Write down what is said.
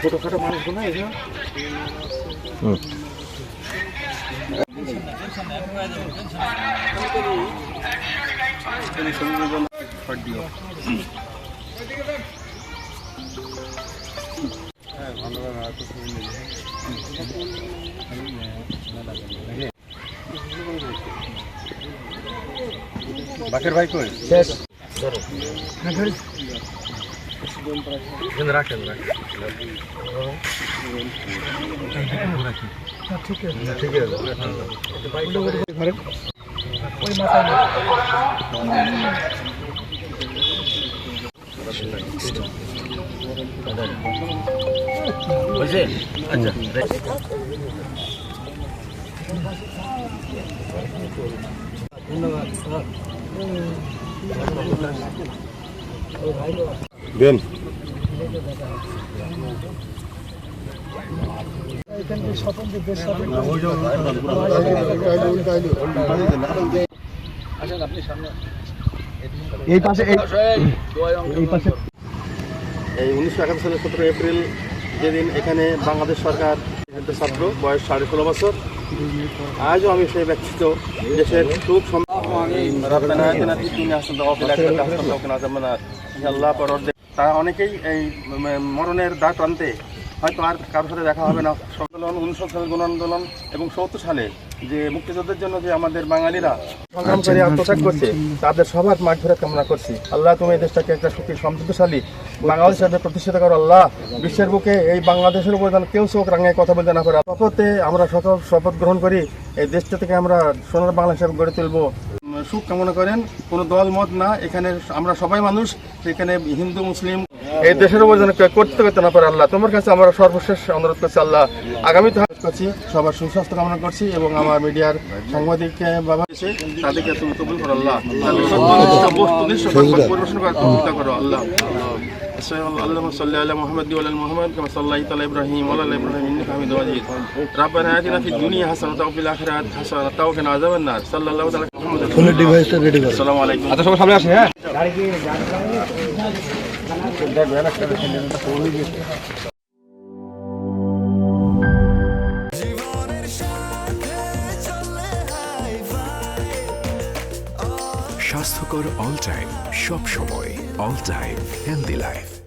ছোটখাটো মানুষগুলো না বাকের ভাই কই শেষ রাখেন ঠিক আছে ঠিক আছে ঘরে ওই মাথায় বুঝছে আচ্ছা ধন্যবাদ দেন এই পাশে এই পাশে এই 1971 সালের 17 এপ্রিল যেদিন এখানে বাংলাদেশ সরকার ছাত্র বয়স 16.5 বছর আজও আমি সেই ব্যক্তিত্ব দেশের সুখ তারা অনেকেই এই মরণের দ্বার প্রান্তে হয়তো আর কারোর সাথে দেখা হবে না। আন্দোলন 19 সালের গণ আন্দোলন এবং 70 সালে যে মুক্তিযুদ্ধের জন্য যে আমাদের বাঙালিরা সংগ্রাম করে আত্মত্যাগ করছে তাদের সবার মাগফিরাত কামনা করছি। আল্লাহ তুমি এই দেশটাকে একটা সুখী সমৃদ্ধশালী বাংলাদেশ হিসেবে প্রতিষ্ঠিত করো। আল্লাহ বিশ্বের বুকে এই বাংলাদেশের উপর যেন কেউ চোখ রাঙায় কথা বলতে না পারে। শপথে আমরা সকল শপথ গ্রহণ করি এই দেশটা থেকে আমরা সোনার বাংলা হিসেবে গড়ে তুলবো। সুখ কামনা করেন, কোনো দল মত না, এখানে আমরা সবাই মানুষ, এখানে হিন্দু মুসলিম এই দেশের উপর যেন করতে করতে না পারে। আল্লাহ তোমার কাছে আমরা সর্বশেষ অনুরোধ করছি। আল্লাহ আগামীতে করছি সবার সুস্বাস্থ্য কামনা করছি এবং আমার মিডিয়ার সাংবাদিক বাবা এসে তাদেরকে তুমি কবুল করো। আল্লাহ পরিবেশন করো। আল্লাহ اللهم صل على محمد وعلى محمد كما صليت على ابراهيم وعلى ال ابراهيم انك حميد مجيد ربنا آتنا في الدنيا حسنة وفي الآخرة حسنة وقنا عذاب النار صلى الله عليه وسلم ফুল ডিভাইসটা রেডি করো। আসসালামু আলাইকুম। আচ্ছা সবাই সামনে আসেন। হ্যাঁ গাড়ি কি স্বাস্থ্যকর অল টাইম, সব সময় অল টাইম হেলদি লাইফ।